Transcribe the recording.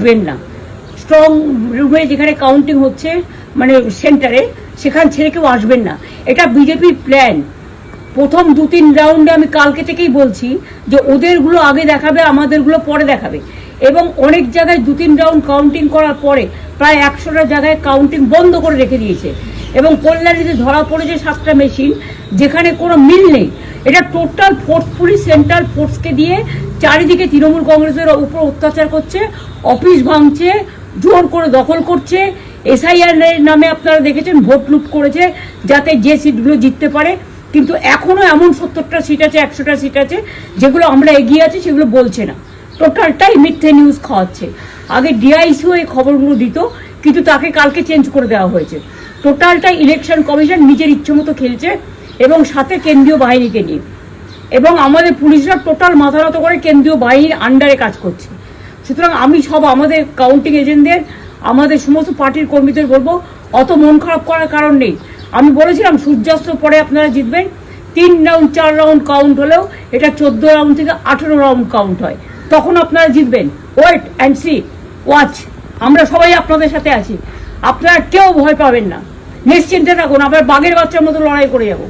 আসবেন না। স্ট্রং রুমে যেখানে কাউন্টিং হচ্ছে মানে সেন্টারে, সেখান ছেড়ে কেউ আসবেন না। এটা বিজেপির প্ল্যান। প্রথম 2-3 রাউন্ডে আমি কালকে থেকেই বলছি যে ওদেরগুলো আগে দেখাবে, আমাদেরগুলো পরে দেখাবে। এবং অনেক জায়গায় 2-3 রাউন্ড কাউন্টিং করার পরে প্রায় 100টা জায়গায় কাউন্টিং বন্ধ করে রেখে দিয়েছে। এবং কল্যাণীতে ধরা পড়েছে 7টা মেশিন, যেখানে কোনো মিল নেই। এটা টোটাল ফোর্সফুলি সেন্ট্রাল ফোর্সকে দিয়ে চারিদিকে তৃণমূল কংগ্রেসের উপর অত্যাচার করছে, অফিস ভাঙছে, জোর করে দখল করছে। এসআইআর নামে আপনারা দেখেছেন ভোট লুট করেছে যাতে যে সিটগুলো জিততে পারে। কিন্তু এখনো এমন 70টা সিট আছে, 100টা সিট আছে যেগুলো আমরা এগিয়ে আছি, সেগুলো বলছে না। টোটালটাই মিথ্যে নিউজ খাওয়াচ্ছে। আগে ডিআইসিও এই খবরগুলো দিত, কিন্তু তাকে কালকে চেঞ্জ করে দেওয়া হয়েছে। টোটালটাই ইলেকশন কমিশন নিজের ইচ্ছে মতো খেলছে, এবং সাথে কেন্দ্রীয় বাহিনীকে নিয়ে। এবং আমাদের পুলিশরা টোটাল মাথা নত করে কেন্দ্রীয় বাহিনীর আন্ডারে কাজ করছে। সুতরাং আমি সব আমাদের কাউন্টিং এজেন্টদের, আমাদের সমস্ত পার্টির কর্মীদের বলবো, অত মন খারাপ করার কারণ নেই। আমি বলেছিলাম সূর্যাস্তের পরে আপনারা জিতবেন। 3 রাউন্ড 4 রাউন্ড কাউন্ট হলেও এটা 14 রাউন্ড থেকে 18 রাউন্ড কাউন্ট হয়, তখন আপনারা জিতবেন। Wait and see, watch. আমরা সবাই আপনাদের সাথে আছি, আপনারা কেউ ভয় পাবেন না, নিশ্চিন্তে থাকুন। আমরা বাঘের বাচ্চার মতো লড়াই করে যাবো।